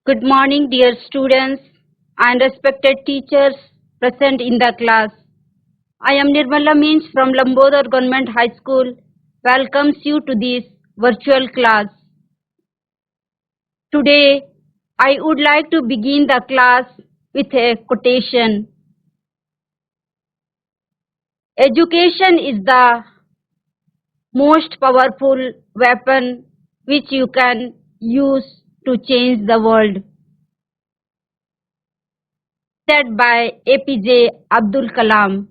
Good morning, dear students and respected teachers present in the class. I am Nirmala Means from Lambodar Government High School. Welcomes you to this virtual class. Today, I would like to begin the class with a quotation. Education is the most powerful weapon which you can use to change the world. Said by APJ Abdul Kalam.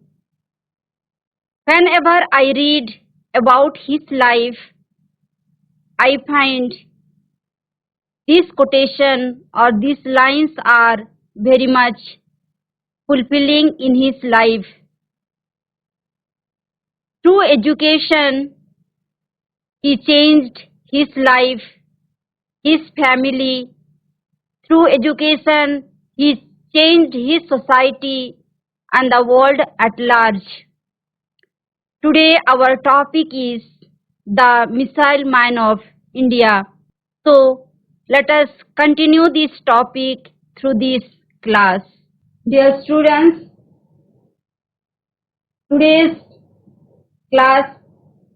Whenever I read about his life, I find this quotation or these lines are very much fulfilling in his life. Through education, he changed his life, his family. Through education, he changed his society and the world at large. Today our topic is the missile man of India. So let us continue this topic through this class. Dear students, today's class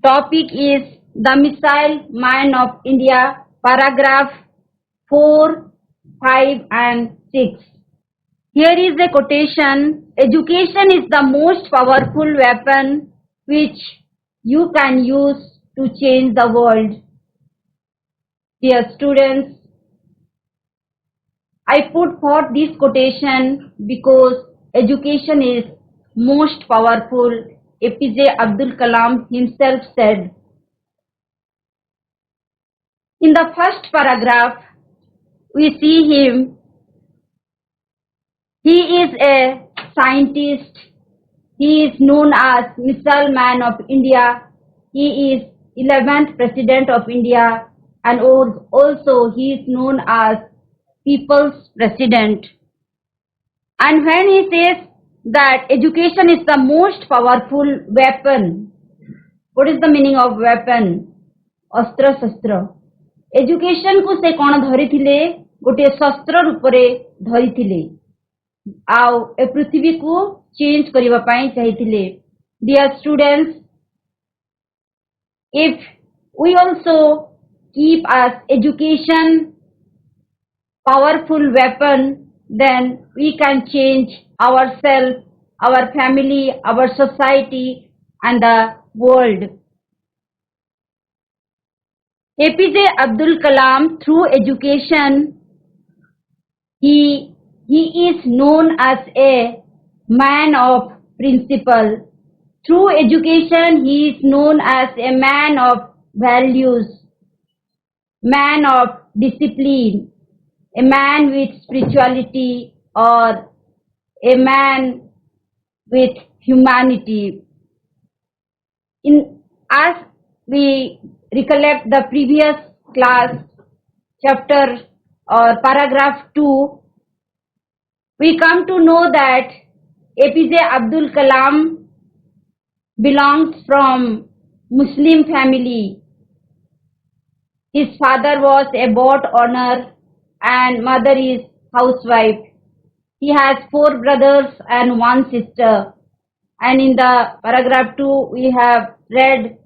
topic is the missile man of India, paragraph 4, 5 and 6. Here is a quotation. Education is the most powerful weapon which you can use to change the world. Dear students, I put forth this quotation because education is most powerful. APJ Abdul Kalam himself said. In the first paragraph, we see him. He is a scientist. He is known as Missile Man of India. He is 11th President of India and also he is known as People's President. And when he says that education is the most powerful weapon, what is the meaning of weapon? Astra Shastra. Education को से कौन धरी थिले गोटे शस्त्र रूपरे धरी थिले आउ ए पृथ्वी को चेंज करिवा पाई चाहिथिले. Dear students, if we also keep as education powerful weapon, then we can change ourselves, our family, our society and the world. APJ Abdul Kalam, through education, he is known as a man of principle. Through education, he is known as a man of values, man of discipline, a man with spirituality or a man with humanity. As we recollect the previous class, chapter or paragraph 2, we come to know that APJ Abdul Kalam belongs from Muslim family. His father was a boat owner and mother is housewife. He has 4 brothers and 1 sister. And in the paragraph 2 we have read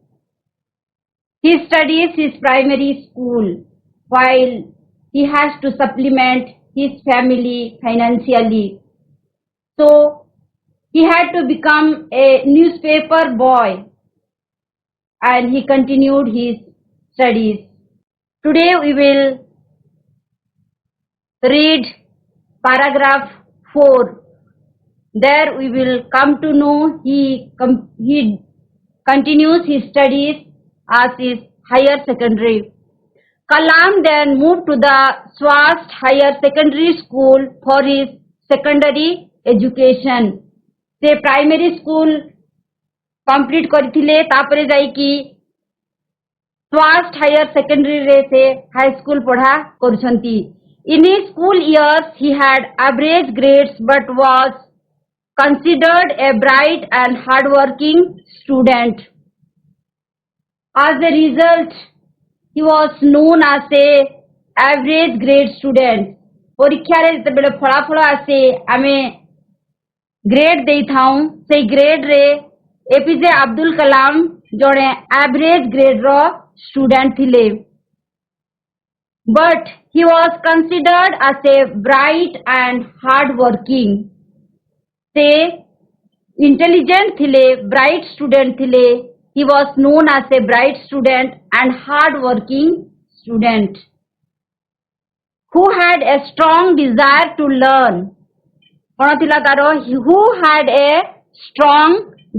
he studies his primary school while he has to supplement his family financially. So he had to become a newspaper boy and he continued his studies. Today we will read paragraph 4. There we will come to know he continues his studies as his higher secondary. Kalam then moved to the Swast Higher Secondary School for his secondary education. से primary school complete करथिले तापरे जाई की स्वास्ट higher secondary रे से high school पढ़ा करूछंती. In his school years he had average grades but was considered a bright and hardworking student. As a result, he was known as a average grade student. परीक्षा रे जते फलाफल आसे आमे grade दे थाऊ से grade रे APJ Abdul कलाम जड़े average grade रो student थिले but he was considered as a bright and hard working से intelligent थिले bright student थिले he was known as a bright student and hard working student who had a strong desire to learn कौन थिला तारो who had a strong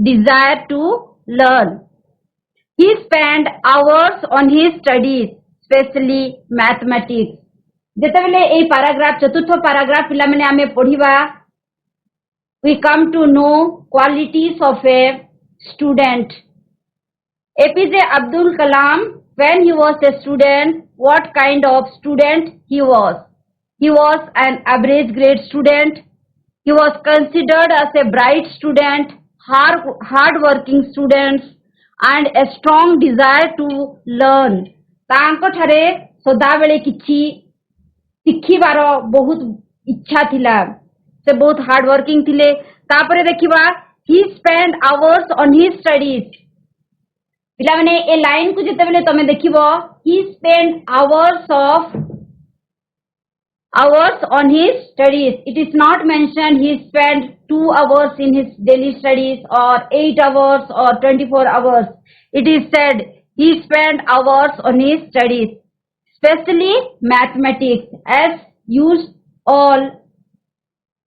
desire to learn he spent hours on his studies specially mathematics जेते बेले ए paragraph चतुर्थ paragraph पिला माने आमे पढिबा we come to know qualities of a student APJ Abdul Kalam when he was a student what kind of student he was an average grade student he was considered as a bright student hard working students and a strong desire to learn तांको ठारे सदा बेले किछि सिखिबार बहुत इच्छा थिला से बहुत हार्ड वर्किंग थिले तापरे देखिबा he spend hours on his studies पिला माने ए लाइन को जते बेले तमे देखिबो he spend hours on his studies it is not mentioned he spent 2 hours in his daily studies or 8 hours or 24 hours it is said he spent hours on his studies, especially mathematics, as used all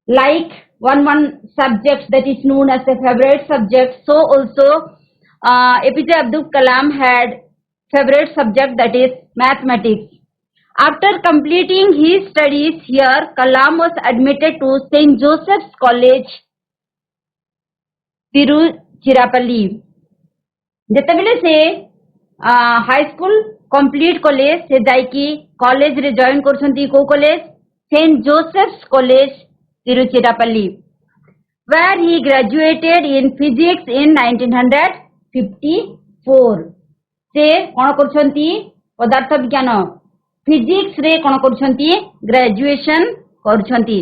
like one subject that is known as a favorite subject. So also, APJ Abdul Kalam had favorite subject that is mathematics. After completing his studies here, Kalam was admitted to St. Joseph's College, Tiruchirappalli. जेतेबेले से high school complete कले से जाइकी college रे join करछंती को college saint Joseph's college Tiruchirappalli where he graduated in physics in 1954 से कोन करछंती पदार्थ विज्ञान फिजिक्स रे कोन करछंती ग्रेजुएशन करछंती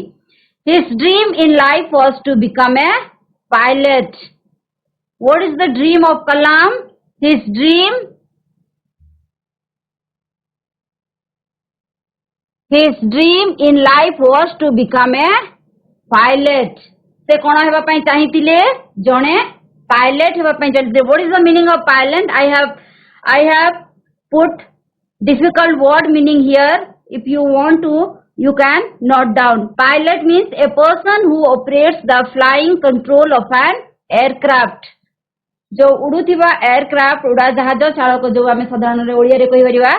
his dream in life was to become a pilot what is the dream of Kalam his dream in life was to become a pilot से कोन हेबा पई चाहितिले जणे पायलट हेबा पई चाहितिले what is the meaning of pilot I have put difficult word meaning here if you want to you can note down pilot means a person who operates the flying control of an aircraft जो उडुथिबा aircraft उड़ा जहाज चालक जो आमे साधारण रे ओडिया रे कहि परिबा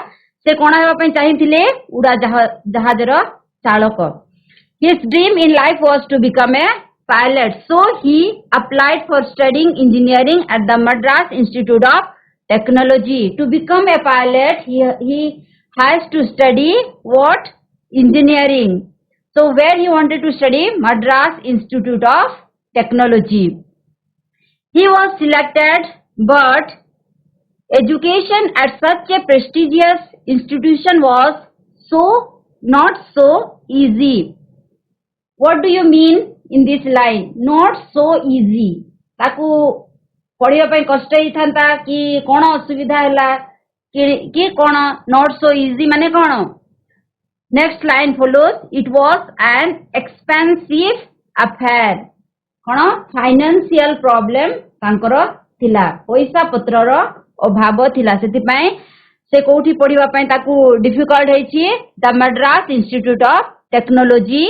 से कोन हेबा पई चाहितिले उड़ा जहाज रो चालक his dream in life was to become a pilot so he applied for studying engineering at the Madras Institute of Technology. To become a pilot, he has to study what? Engineering. So where he wanted to study? Madras Institute of Technology. He was selected, but education at such a prestigious institution was not so easy. What do you mean in this line? Not so easy. ताकू पढ़िया पई कष्ट ही थांता कि कोन असुविधा हैला कि कोन not so easy माने कोन next line follows it was an expensive affair कोन फाइनेंशियल प्रॉब्लम तांकर थिला पैसा पत्र रो अभाव थिला सेति पई से कोठी पढ़िया पई ताकू डिफिकल्ट हेछि the Madras institute of technology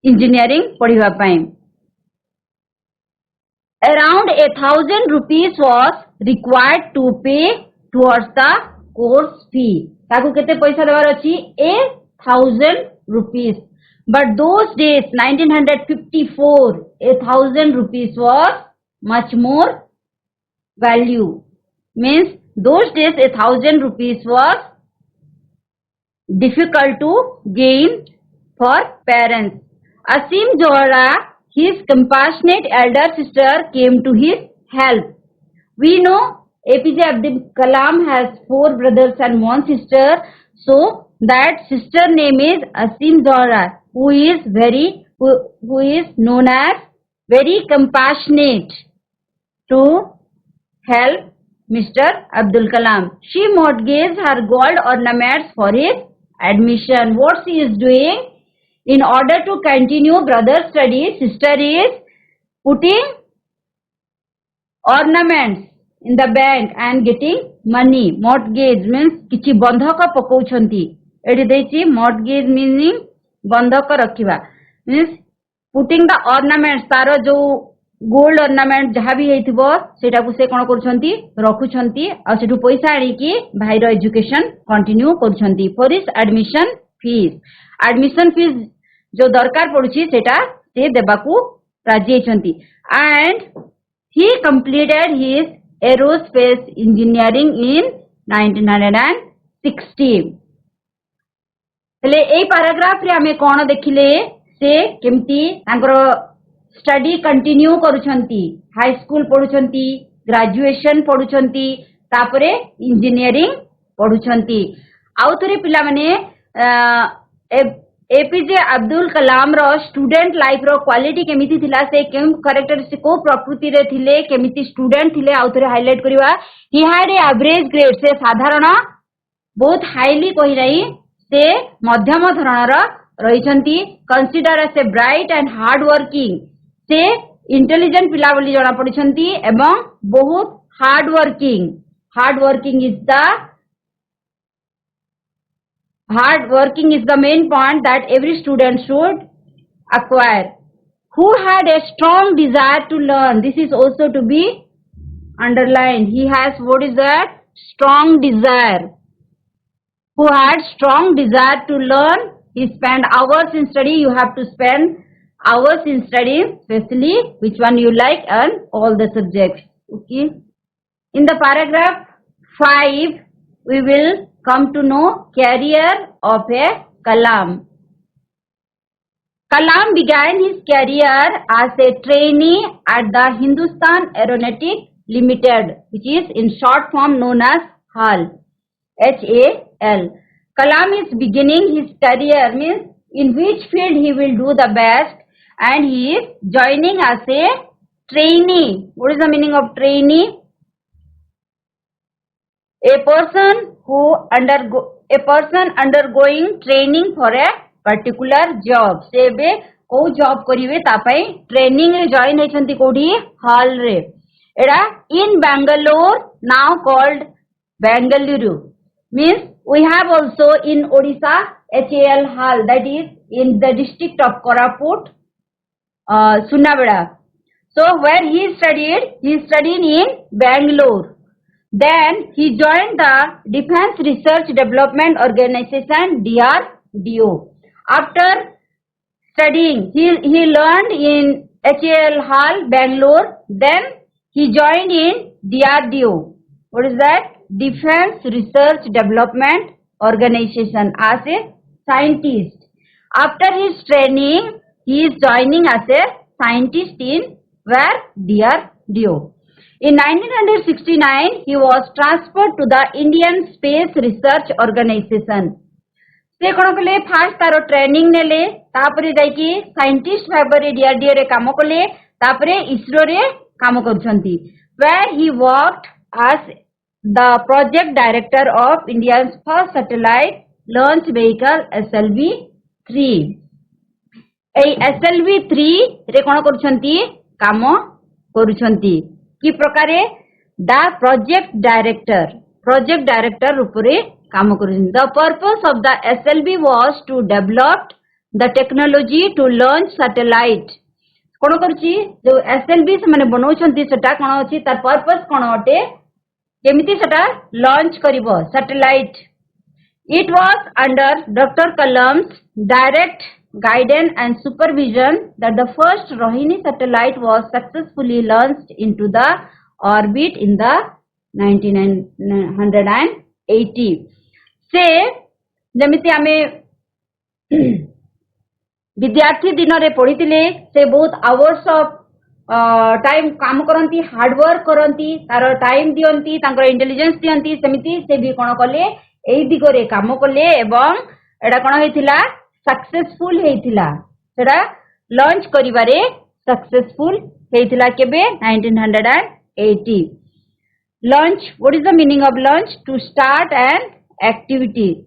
engineering पढ़िया पई Around 1,000 rupees was required to pay towards the course fee. ताकू केते पैसा देवार अछि 1,000 rupees. But those days, 1954, 1,000 rupees was much more value. Means those days 1,000 rupees was difficult to gain for parents. Asim Johra, his compassionate elder sister, came to his help. We know APJ Abdul Kalam has 4 brothers and 1 sister. So that sister name is Asim Zohra, who is known as very compassionate to help Mr. Abdul Kalam. She mortgaged her gold ornaments for his admission. What she is doing? In order to continue brother's studies, sister is putting ornaments in the bank and getting money. Mortgage means किछि बंधक पकाउछंती. एठी देछि mortgage meaning बंधक रखिबा. Means putting the ornaments, तारो जो gold ornament जहाँ भी हेइथिबो सेटा को से कोन करूछंती रखुछंती आ सेठु पैसा आनी की भाई रो एजुकेशन कंटिन्यू करूछंती फॉर हिज एडमिशन फीस जो दरकार पड़ुछि सेटा से देबाकू राजी छंती. And he completed his aerospace engineering in 1960. हेले एई पैराग्राफ रे हमें कोन देखिले से केमती तांकर स्टडी कंटिन्यू करूछंती, हाई स्कूल पढुछंती, ग्रेजुएशन पढुछंती, तापरे इंजीनियरिंग पढुछंती. आउ थरे पिला माने एपीजे अब्दुल कलाम रो स्टूडेंट लाइफ रो क्वालिटी केमिति थिला, से केम कैरेक्टरिस्टिक को प्रकृति रे थिले, केमिति स्टूडेंट थिले आउ थरे हाइलाइट करिवा. He had a average grade, से साधारण बहुत हाईली कहि रही से मध्यम धरणर रहिछंती. Consider as a bright and hard working, से इंटेलिजेंट पिला बोली जणा पडिछंती एवं बहुत hard working is the main point that every student should acquire. Who had a strong desire to learn, this is also to be underlined. He has, what is that? Strong desire. Who had strong desire to learn, he spent hours in study. You have to spend hours in study, especially which one you like and all the subjects. Okay. In the paragraph 5, we will come to know career of a Kalam. Kalam began his career as a trainee at the Hindustan Aeronautic Limited, which is in short form known as HAL. HAL. Kalam is beginning his career, means in which field he will do the best, and he is joining as a trainee. What is the meaning of trainee? A person undergoing training for a particular job. से बे को job करिवे तापाई training रे join हेछंती कोडी hall रे. एडा इन Bangalore, now called Bengaluru. Means we have also in Odisha HAL Hall, that is in the district of Koraput, Sunabeda. So where he studied in Bangalore. Then he joined the Defense Research Development Organization, DRDO. After studying, he learned in HAL Hall, Bangalore. Then he joined in DRDO. What is that? Defense Research Development Organization as a scientist. After his training, he is joining as a scientist in where? DRDO. In 1969, he was transferred to the Indian Space Research Organization. से कोन कले fast तारो training नेले, तापरे जाईकी scientist भाबरे DRDO रे काम कले, तापरे इसरो रे काम करछंती. Where he worked as the project director of India's first satellite launch vehicle SLV-3. A SLV-3 रे कोन करछंती काम करूछंती कि प्रकारे द प्रोजेक्ट डायरेक्टर रूपरे काम करूछंती. The purpose of the SLV was to develop the technology to launch satellite. कोन करछि जो SLV से माने बनौछंती सेटा कोन अछि, तार पर्पस कोन अटे, केमिति सेटा लॉन्च करिवो satellite. It was under doctor Kalam's direct guidance and supervision that the first Rohini satellite was successfully launched into the orbit in the 1980. से जमिति आमे विद्यार्थी दिन रे पढ़ितिले, से बहुत आवर्स ऑफ टाइम काम करंती, हार्ड वर्क करंती, तार टाइम दियंती, तांकर इंटेलिजेंस दियंती. सेमिति से भी कोन कले एई दिगरे काम कले एवं एडा कोन हेतिला सक्सेसफुल हेतिला सेडा लॉन्च करिवारे सक्सेसफुल हेतिला केबे 1980 launch. What is the meaning of launch? To start an activity.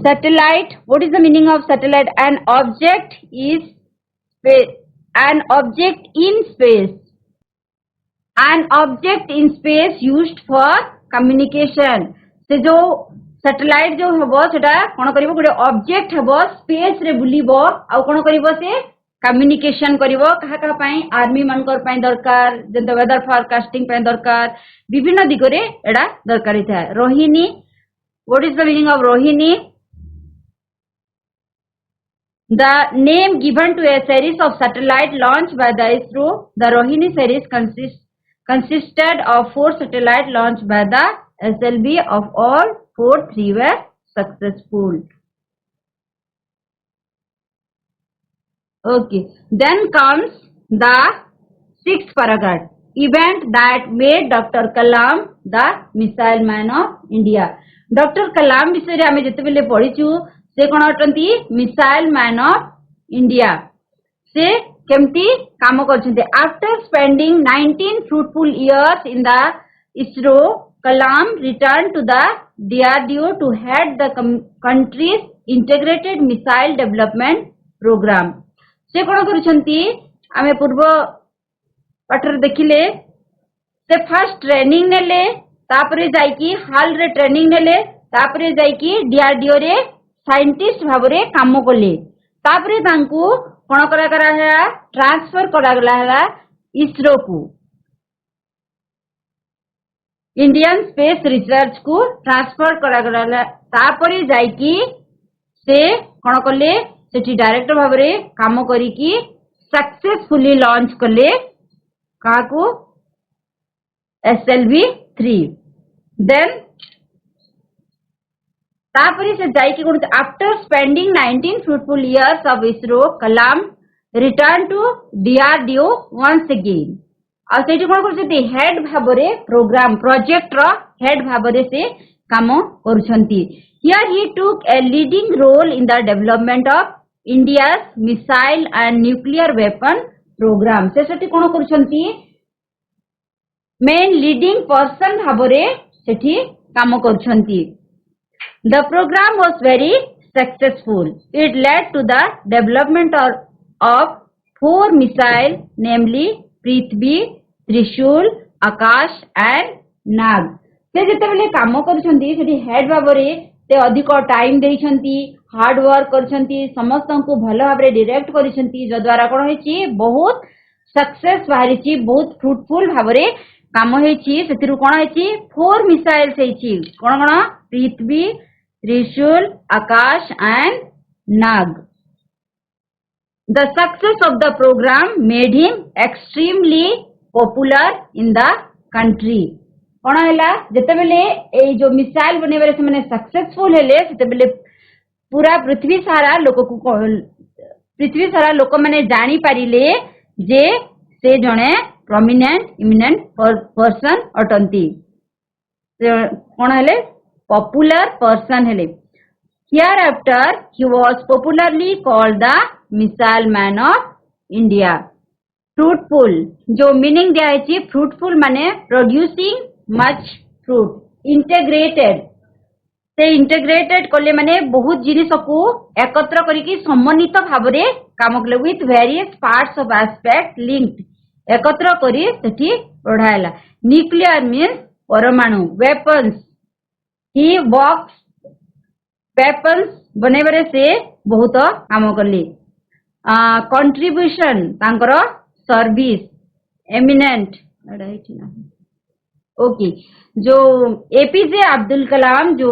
Satellite. What is the meaning of satellite? An object is space. An object in space. An object in space used for communication. से जो satellite जो हबो सेटा कोन करिवो गोटे object हबो space रे बुलिबो आ कोन करिवो से communication करिवो कहा कहा पाई आर्मी मानकर पाई दरकार जंत वेदर फोरकास्टिंग पाई दरकार विभिन्न दिगरे एडा दरकारी था Rohini. What is the meaning of Rohini? The name given to a series of satellite launched by the ISRO. The Rohini series consisted of 4 satellites launched by the SLV. Of all 4, 3 were successful. Okay. Then comes the 6th paragraph. Event that made Dr. Kalam the missile man of India. Dr. Kalam विषय रे आमे जते बेले पढिचु से कोन अटंती missile man of India. से केमती काम करछन्ते. After spending 19 fruitful years in the ISRO, Kalam returned to the DRDO to head the country's integrated missile development program. से कोन करछन्ती आमे पूर्व पाठर देखिले से फर्स्ट ट्रेनिंग नेले तापरे जाईकी हाल रे ट्रेनिंग नेले तापरे जाईकी DRDO रे साइंटिस्ट भाबरे काम कले. तापरे तांकू कोन करा करा है ट्रांसफर करा गला है इसरो को इंडियन स्पेस रिसर्च को ट्रांसफर करा गला. तापरे जाईकी से कोन कले सेठी डायरेक्टर भाबरे काम करी की सक्सेसफुली लॉन्च कले काको SLV-3. देन तापरे से जाईकी कोन after spending 19 fruitful years of ISRO, Kalam returned to DRDO once again. आ सेठी कोन करछथि हेड भाबरे प्रोग्राम प्रोजेक्ट रो हेड भाबरे से काम करूछंती. Here he took a leading role in the development of India's missile and nuclear weapon program. से सेठी कोन करूछंती मेन लीडिंग पर्सन भाबरे सेठी काम करूछंती. The program was very successful. It led to the development of 4 missiles, namely Prithvi, Trishul, Akash and Nag. से जते बेले काम करछंती सेठी head भाबरे ते अधिक time देइछंती hard work करछंती समस्त को भलो भाबरे डायरेक्ट करछंती जो द्वारा कोन होईची बहुत सक्सेस बाहरीची बहुत फ्रूटफुल भाबरे काम होईची. सेतिरु कोन होईची 4 मिसाइल्स होईची कोन कोन Prithvi Trishul, Akash and Nag. The success of the program made him extremely popular in the country. कोन हैला जते बेले ए जो मिसाइल बनेबारे से माने सक्सेसफुल हेले सेते बेले पूरा पृथ्वी सारा लोक माने जानी पारिले जे से जणे प्रोमिनेंट इमिनेंट पर्सन अटंती. कोन हेले popular person हेले. Hereafter he was popularly called the missile man of India. Fruitful जो मीनिंग दिया है fruitful माने producing much fruit. Integrated से integrated कले माने बहुत जिनिस को एकत्र करिकी समन्वित भाबरे काम कले with various parts of aspect linked एकत्र करी सेठी पढायला. Nuclear means परमाणु. Weapons he works weapons बनेबरे से बहुत काम करले. कंट्रीब्यूशन तांकर सर्विस एमिनेंट ओके जो एपीजे अब्दुल कलाम जो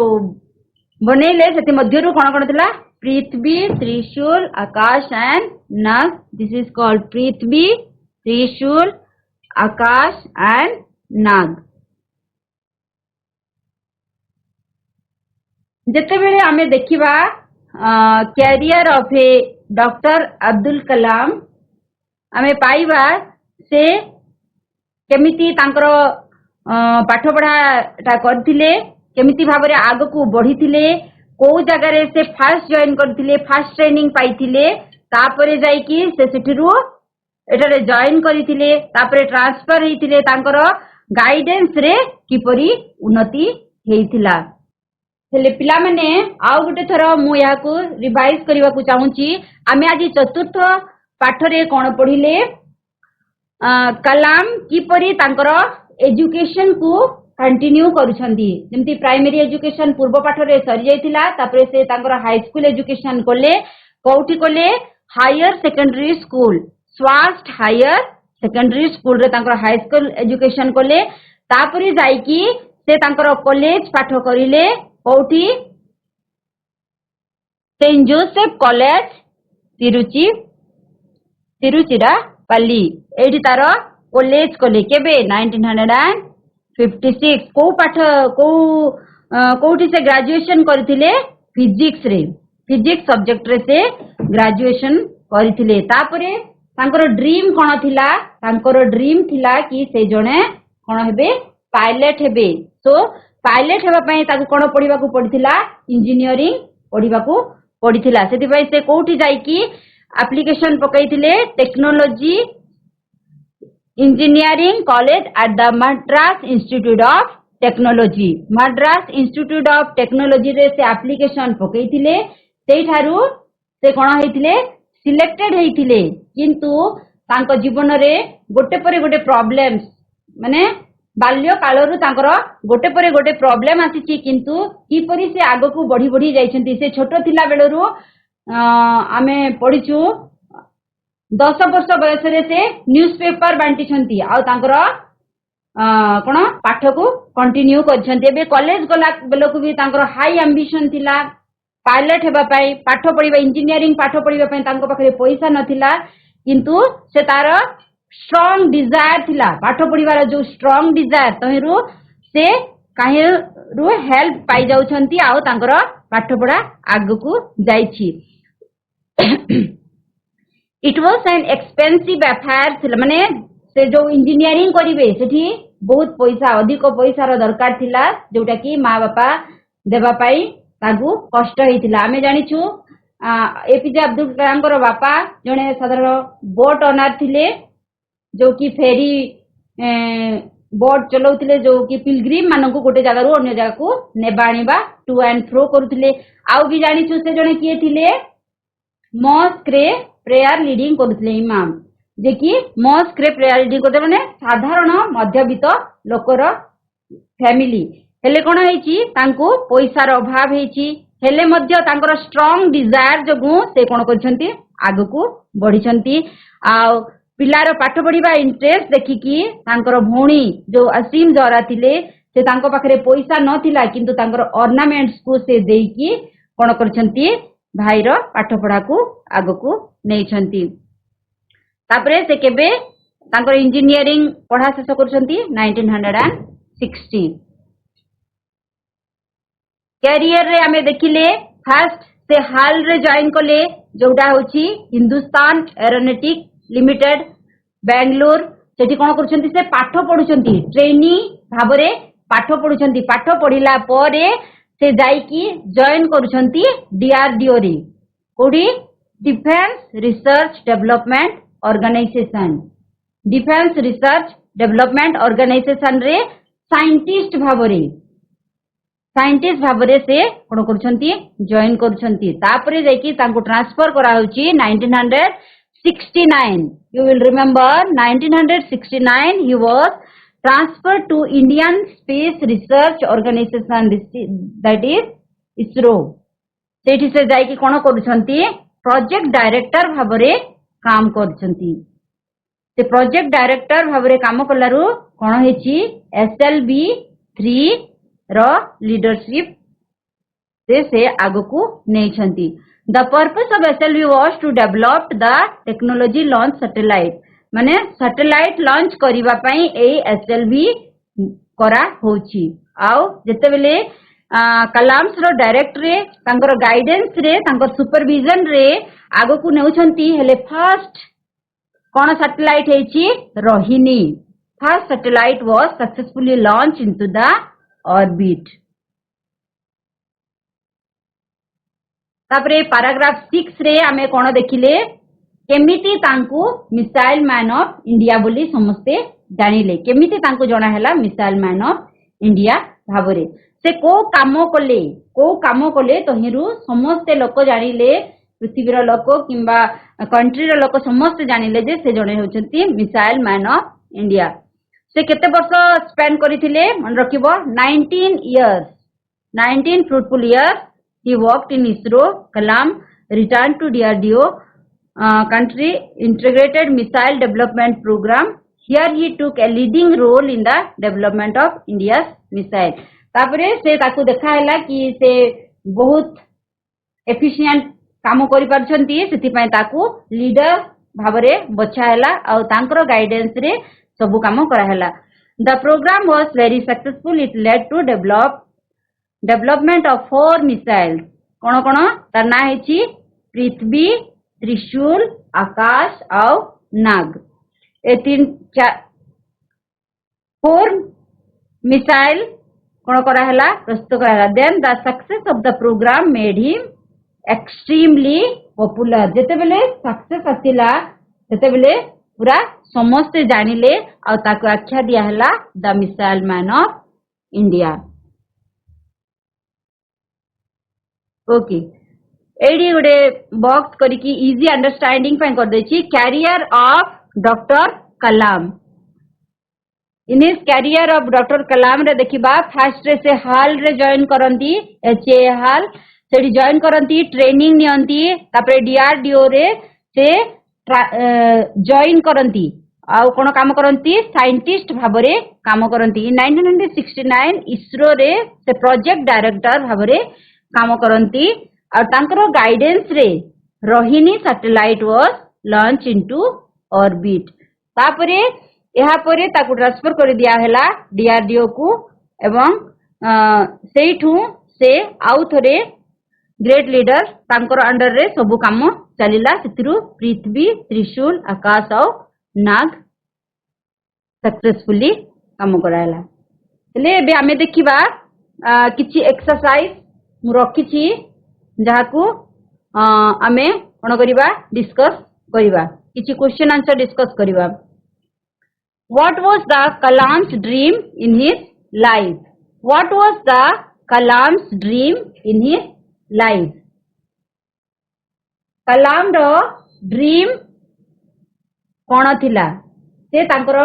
बनेले सेति मध्यरु कोन कोन थिला Prithvi Trishul Akash and Nag. This is called Prithvi Trishul Akash and Nag. जिते बेले आमे देखिबा career of a doctor Abdul Kalam आमे पाइबा से केमिति तांकर पाठ पढ़ा टा करथिले केमिति भाबरे आगो को बढ़िथिले को जगह से फास्ट जॉइन करथिले फास्ट ट्रेनिंग पाइथिले तापरे जाई कि से सेठिरु एटारे जॉइन करिथिले तापरे ट्रांसफर हेतिले तांकर गाइडेंस रे किपरि उन्नति हेइथिला हेले पिला माने आउ गुटे थरो मु या को रिवाइज करबा को चाहूची आमे आज चतुर्थ पाठ रे कोन पढिले कलाम किपरि तांकर एजुकेशन को कंटिन्यू करूछंती जेमती प्राइमरी एजुकेशन पूर्व पाठ रे सरी जाइतिला तापरे से तांकर हाई स्कूल एजुकेशन कोले कोठी कोले हायर सेकेंडरी स्कूल स्वास्ट हायर सेकेंडरी स्कूल रे तांकर हाई स्कूल एजुकेशन कोले तापरे जाई कि से तांकर कॉलेज पाठ करिले कोठी सेंट जोसेफ कॉलेज तिरुचिरापल्ली एठी तार कॉलेज कोले केबे 1956 को पाठ कोठी से ग्रेजुएशन करथिले फिजिक्स सब्जेक्ट रे से ग्रेजुएशन करथिले तापरे तांकर ड्रीम कोन थिला तांकर ड्रीम थिला कि से जणे कोन हेबे पायलट हेबे सो पायलट हेबा पई ताकू कोन पढिबा को पडिथिला इंजीनियरिंग पढिबा को पडिथिला सेति पई से कोठी जाई कि एप्लीकेशन पकैथिले technology engineering college at the Madras institute of technology Madras institute of technology रे से एप्लीकेशन पकैथिले सेई थारु से कोन हेतिले सिलेक्टेड हेतिले किंतु तांको जीवन रे गोटे परे गोटे प्रॉब्लम्स माने बाल्य कालरु तांकर गोटे परे गोटे प्रॉब्लम आसीची किंतु किपरि से आगो को बढ़ी बढ़ी जाइछंती से छोटो थिला बेलरु आमे पढिचु 10 वर्ष बयस रे से न्यूज़पेपर बांटी छंती आ तांकर कोन पाठ को कंटिन्यू करछंती एबे कॉलेज गला बेलकु भी तांकर हाई एम्बिशन थिला पायलट हेबा पई पाठ पढिबा इंजीनियरिंग पाठ पढिबा पई तांको पाखरे पैसा नथिला किंतु से तार स्ट्रांग डिजायर थिला पाठ पढिबार जो स्ट्रांग डिजायर तहिरु से काहेरु हेल्प पाई जाउछंती आ तांकर पाठ पढा आगु को जाईछि it was an expensive affair थिला माने से जो इंजीनियरिंग करिवे सेठी बहुत पैसा अधिक पैसा रो दरकार थिला जोटा कि माँ बापा देबा पाई तागु कष्ट हेतिला आमे जानिछु एपीजे अब्दुल कलाम को बापा जने साधारण बोट ओनर थिले जो कि फेरी बोट चलाउथिले जो कि पिलग्रिम मानकु गोटे जगह रो अन्य जगह को नेबा आनिबा टू एंड फ्रो करूथिले आउ भी जानिछु से जने किए थिले मॉस्क रे प्रेयर लीडिंग करूथिले इमाम जे कि मॉस्क रे प्रेयर लीडिंग करते माने साधारण मध्यबित्त लोकर फैमिली हेले कोन हेची तांको पैसा रो अभाव हेची हेले मध्य तांकर स्ट्रांग डिजायर जगु से कोन करछंती आगु को बढ़िछंती आ पिलार पाठ पढ़िबा इंटरेस्ट देखि कि तांकर भौणी जो असीम जरा थिले से तांको पाखरे पैसा नथिला किंतु तांकर ऑर्नामेंट्स को से देई कि कोन करछंती भाईर पाठ पढ़ा को आगु को नेछंती तापरे से केबे तांकर इंजीनियरिंग पढ़ा शेष करछंती 1960 कैरियर रे हमें देखिले फर्स्ट से हाल रे जॉइन कले जोटा होची हिंदुस्तान एरोनॉटिक लिमिटेड बेंगलोर सेठी कोन करछंती से पाठ पढुछंती ट्रेनी भाबरे पाठ पढुछंती पाठ पढिला परे से जाई कि जॉइन करूछंती डीआरडीओ रे कोडी defence research development organisation defence research development organisation रे साइंटिस्ट भाबरे से कोन करूछंती जॉइन करूछंती तापरे जाई कि तांको ट्रांसफर करा होची 1969 you will remember 1969 he was transferred to Indian Space Research Organization that is ISRO सेठी से जाई कि कोन करूछंती प्रोजेक्ट डायरेक्टर भाबरे काम करूछंती से प्रोजेक्ट डायरेक्टर भाबरे काम कलारु कोन हेची SLV 3 रो लीडरशिप से आगु को नेछंती The purpose of SLV was to develop the technology launch satellite माने सैटेलाइट लॉन्च करिबा पई ए SLV करा होची आउ जते बेले कलाम्स रो डायरेक्ट रे तांकर गाइडेंस रे तांकर सुपरविजन रे आगु को नेउछंती हेले फर्स्ट कोन सैटेलाइट हेची Rohini first satellite was successfully launch into the orbit तापरे पैराग्राफ 6 रे आमे कोन देखिले केमिति तांकू मिसाइल मैन ऑफ इंडिया बोली समस्ते जानिले केमिति तांकू जणा हैला मिसाइल मैन ऑफ इंडिया भाबरे से को काम कले तो हिरु समस्ते लोक जानिले पृथ्वीर लोक किंबा कंट्री रो लोक समस्ते जानिले जे से जणे होचंती मिसाइल मैन ऑफ इंडिया से केते वर्ष स्पेंड करिथिले मन रखिबो 19 years 19 fruitful years he worked in ISRO. Kalam returned to DRDO country integrated missile development program. Here he took a leading role in the development of India's missile. तापरे से ताकू देखा हैला कि से बहुत एफिशिएंट काम करि परछंती सेति पय ताकू लीडर भाबरे बछा हैला आ तांकर गाइडेंस रे सब काम करा हैला. The program was very successful. It led to development of 4 missiles. कोन कोन तार ना हेची पृथ्वी, त्रिशूल, आकाश और नाग. ए 4 मिसाइल कोन करा हैला प्रस्तुत करा हैला. Then the success of the program made him extremely popular. जेते बेले सक्सेस आतिला सेते बेले पूरा समस्त जानिले आ ताको आख्या दिया हैला the missile man of India. Okay एडी गुडे बॉक्स करिकी इजी अंडरस्टैंडिंग पे कर देछि. Career of doctor Kalam. In his career of doctor Kalam रे देखिबा फर्स्ट रे से हाल रे जॉइन करंती एचए हाल सेडी जॉइन करंती ट्रेनिंग नियंती तापरे डीआरडीओ रे से जॉइन करंती आ कोन काम करंती साइंटिस्ट भाबरे काम करंती. इन 1969 इसरो रे से प्रोजेक्ट डायरेक्टर भाबरे काम करंती और तांकर गाइडेंस रे Rohini satellite was launch into orbit. तापरे यहाँ परे ताकू ट्रांसफर कर दिया हैला डीआरडीओ को एवं सेठू से आउ थरे ग्रेट लीडर तांकर अंडर रे सब काम चलिला. सितरु पृथ्वी, त्रिशूल, आकाश और नाग सक्सेसफुली काम करायला. ले बे हमें देखिबा किछि एक्सरसाइज मु रखिछि जाहाकू आमे कोन करिबा डिस्कस करिबा किछि क्वेश्चन आंसर डिस्कस करिबा. What was the Kalam's dream in his life? What was the Kalam's dream in his life? Kalam रो ड्रीम कोन थिला से तांकर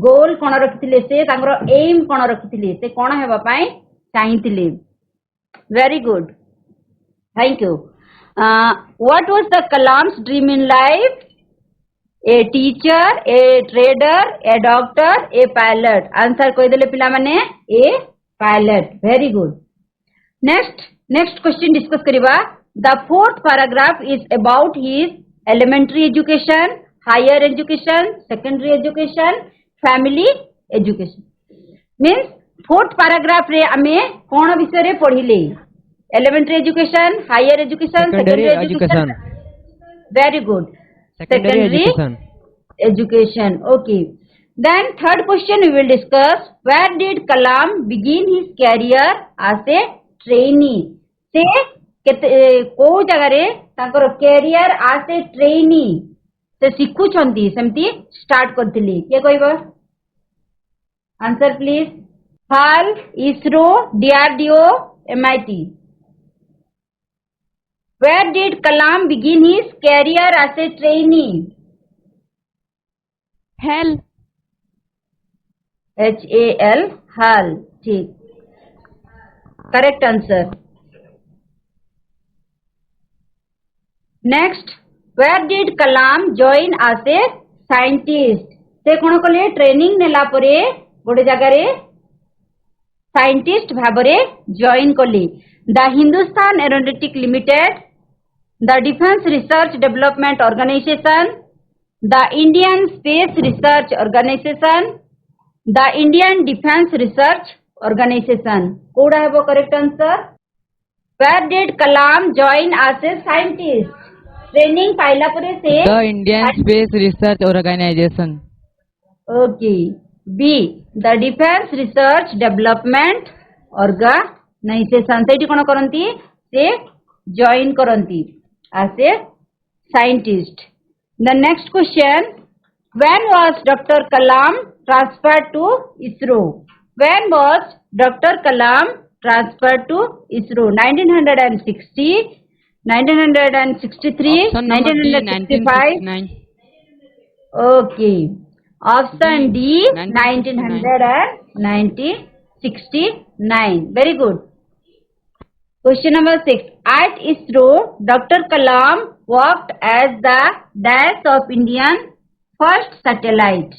गोल कोन रखिथिले से तांकर एम कोन रखिथिले से कोन हेबा पई चाहिथिले. Very good thank you. What was the Kalam's dream in life? A teacher, a trader, a doctor, a pilot. Answer कोई देले पिला माने a pilot. Very good. Next question discuss करिबा. The 4th paragraph is about his elementary education, higher education, secondary education, family education. Means 4th paragraph रे हमें कोन विषय रे पढिले elementary education, higher education, secondary education. Very good. Secondary education. Okay. Then 3rd question we will discuss. Where did Kalam begin his career as a trainee? से को जगह रे ताकर career as a trainee से सिखु छंती सेमती स्टार्ट करथिली के कहबो. Answer please. Hall, ISRO, DRDO, MIT. Where did Kalam begin his career as a trainee? HAL. HAL. HAL. ठीक. Correct answer. Next, where did Kalam join as a scientist? से कोन कले training नेला परे गोटे जगह रे साइंटिस्ट भाबरे जॉइन कली. The Hindustan aeronautic limited, the Defense Research Development Organization, the Indian Space Research Organization, the Indian Defense Research Organization. कोड़ा है वो correct answer. Where did Kalam join as a scientist? Training पाइला परे से The Indian Space Research Organization. Okay. B. The Defense Research Development Organization. सेठी कोन करंती से join karanti as a scientist. The next question, when was Dr. Kalam transferred to ISRO? When was Dr. Kalam transferred to ISRO? 1960, 1963, Option number D, 1965. 1969. Okay. Option D, 1969. 1969. Very good. Question number 6. At ISRO, Dr. Kalam worked as the dash of Indian first satellite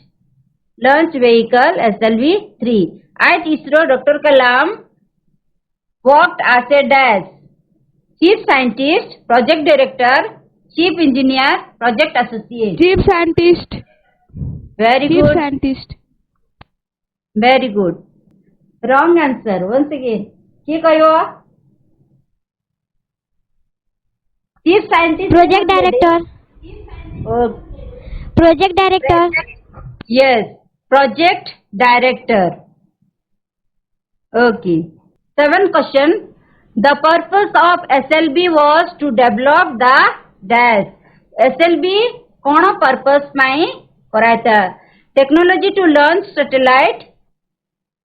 launch vehicle SLV-3. At ISRO, Dr. Kalam worked as a dash: Chief Scientist, Project Director, Chief Engineer, Project Associate. Chief Scientist. Very Chief good. Scientist. Very good. Wrong answer. Once again. Ki kayo? Chief Scientist. Project Director. Oh, Project Director. yes. Project Director. Okay. 7th question. The purpose of SLB was to develop the dash. SLB कौन purpose में कराया था? Technology to launch satellite,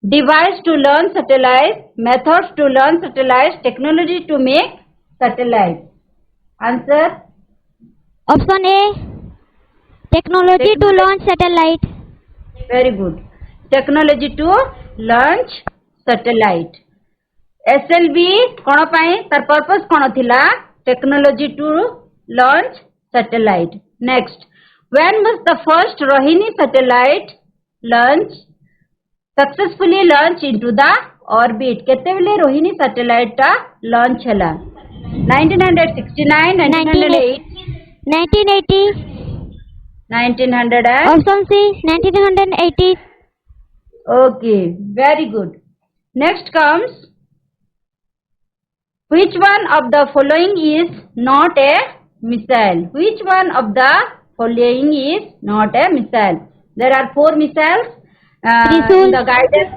device to launch satellite, methods to launch satellite, technology to make satellite. Answer. Option A. Technology to launch satellite. Very good. Technology to launch satellite. SLB कौन पाए? तार purpose कौन थिला? Technology to launch satellite. Next, when was the first Rohini satellite launch successfully launched into the orbit? केते बेले Rohini satellite टा launch हला? 1969, 1908, 1980. 1900 and... Option C. 1980. Okay, very good. Next comes, which one of the following is not a missile? Which one of the following is not a missile? There are 4 missiles in the guidance.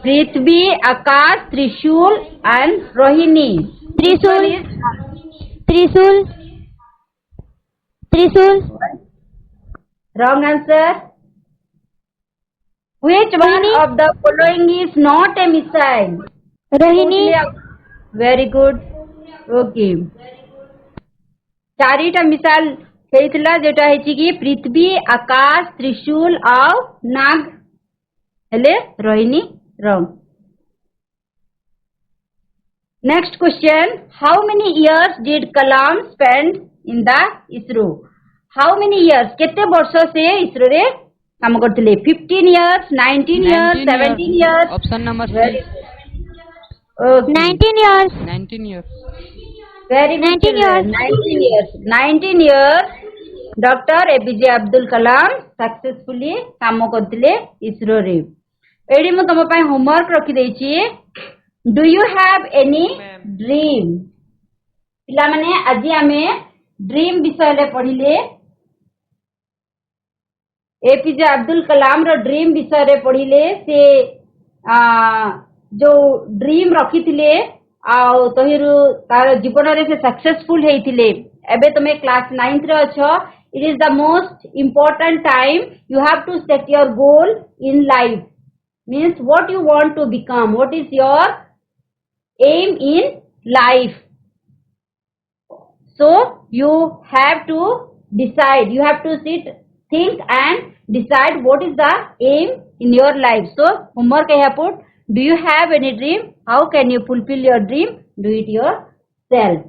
Prithvi, Akash, Trishul and Rohini. Trishul. Trishul. Trishul. Wrong answer. Which one Rohini. of the following is not a missile? Rohini. Very good. Okay. चारिटा मिसाल ହେଇଥିଲା जेटा ହେଇची कि पृथ्वी, आकाश, त्रिशूल और नाग हेले Rohini wrong. Next question, how many years did Kalam spend in the ISRO? How many years? केते वर्ष से ISRO रे काम करथिले? 15 years, 19 years, 17 years. Option number Very, 6. okay. 19 years. 19 years. Very good. 19 years. 19 years. 19 years. Dr. APJ Abdul Kalam successfully काम करथिले ISRO रे. AD मु तम पय होमवर्क रखि देछि. Do you have any dream? पिला माने আজি आमे ड्रीम विषय ले पढिले. एपीजे अब्दुल कलाम रो ड्रीम विषय रे पढिले. से जो ड्रीम रखिथिले आउ तहिरु तार जीवन रे से सक्सेसफुल हेइथिले. एबे तमे क्लास 9th रे अछो. It is the most important time. You have to set your goal in life. Means what you want to become. What is your aim in life. So you have to decide. You have to sit, think and decide what is the aim in your life. So homework I have put. Do you have any dream? How can you fulfill your dream? Do it yourself.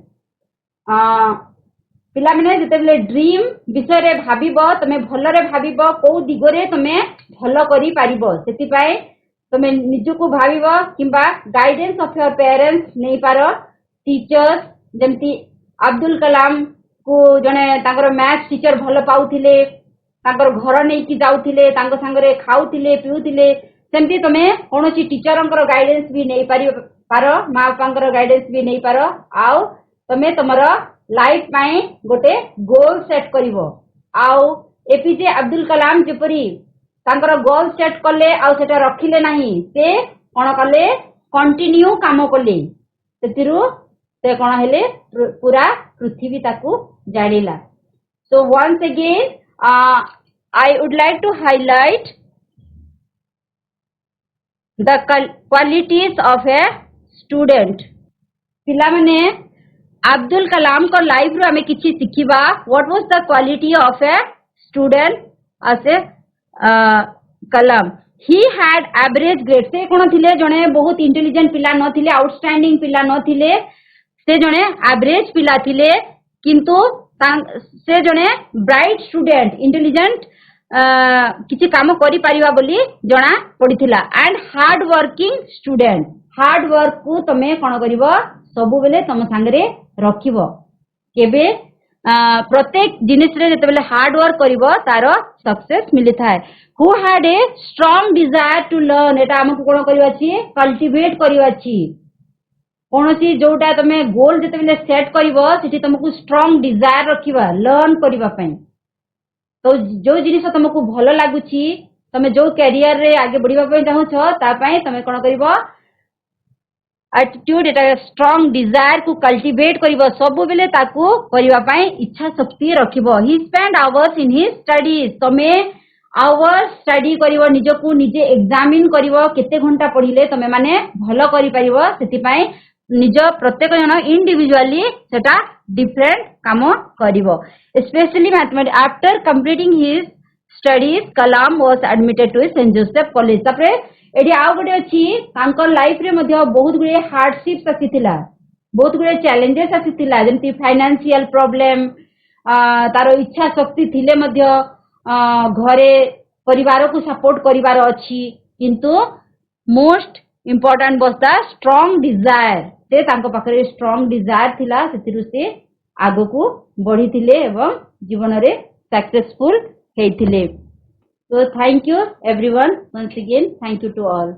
पिला माने जेतेबेले dream विषय रे भाबिबो तमे भलो रे भाबिबो को दिगरे तमे भलो करी पारिबो. सेति पाए तमे निजको भाबिबो किंबा गाइडेंस ऑफ योर पेरेंट्स नै पारो. टीचर्स जेमती अब्दुल कलाम को जने तांकर मैथ्स टीचर भलो पाउथिले, तांकर घर नै कि जाउथिले, तांको संगरे खाउथिले पिउथिले. सेमती तमे कोनोसी टीचरंकर गाइडेंस भी नै पारो, मां बापांकर गाइडेंस भी नै पारो. आउ तमे तमरो लाइफ पाए गोटे गोल सेट करिवो. आउ एपीजे अब्दुल कलाम जेपरी तांकर गोल सेट कले आउ सेटा रखिले नाही, से कोन कले कंटिन्यू काम कले. सेतिरु से कौन हेले पूरा पृथ्वी ताकू जानिला. So once again I would like to highlight the qualities of a student. पिला माने अब्दुल कलाम को लाइफ रो हमें किछि सिखिबा. What was the quality of a student as a Kalam? He had average grade. से कोन थिले जने बहुत इंटेलिजेंट पिला न थिले, आउटस्टैंडिंग पिला न थिले, से जने एवरेज पिला थिले, किंतु से जने ब्राइट स्टूडेंट, इंटेलिजेंट किछि काम करि परिबा बोली जणा पडिथिला. And hard working student. Hard work को तमे कोन करिवो सबु बेले तम संगरे रखिवो. केबे प्रत्येक जिनिस रे जते हार्ड वर्क करिवो तारो सक्सेस मिली थाए. Who had a strong desire to learn. एटा हमकु कोन करिवा छी कल्टीवेट करिवा छी. कोनोसी जोटा तमे गोल जते बेले सेट करिवो सेठी तुमको स्ट्रांग डिजायर रखिबा लर्न करिवा पई. तो जो जिनिस तुमको भलो लागुची, तमे जो कैरियर रे आगे बढ़िबा पई चाहू छ, ता पई तमे कोन करिवो एटीट्यूड, एटा स्ट्रांग डिजायर को कल्टीवेट करिवो. सबु बेले ताकू करिवा पई इच्छा शक्ति रखिवो. He spend hours in his studies. तमे आवर्स स्टडी करिवो, निजको निजे एग्जामिन करिवो केते घंटा पढिले तमे माने भलो करि परिवो. सेति पई निज प्रत्येक जन इंडिविजुअली सेटा डिफरेंट काम करिवो. Specially mathematics. After completing his studies Kalam was admitted to saint Joseph college. तापरे एडी आउ गोटे अछि तांकर लाइफ रे मध्ये बहुत गुडे हार्डशिप्स आसीथिला, बहुत गुडे चैलेंजेस आसीथिला, जेंति फाइनेंशियल प्रॉब्लम, तारो इच्छा शक्ति थिले मध्ये घरे परिवार को सपोर्ट करिवार अछि, किंतु most important was the strong desire. से तांको पाखरे स्ट्रांग डिजायर थिला, सेतिरु से आगो को बढ़ी थिले एवं जीवन रे successful हेइथिले. So thank you everyone once again. Thank you to all.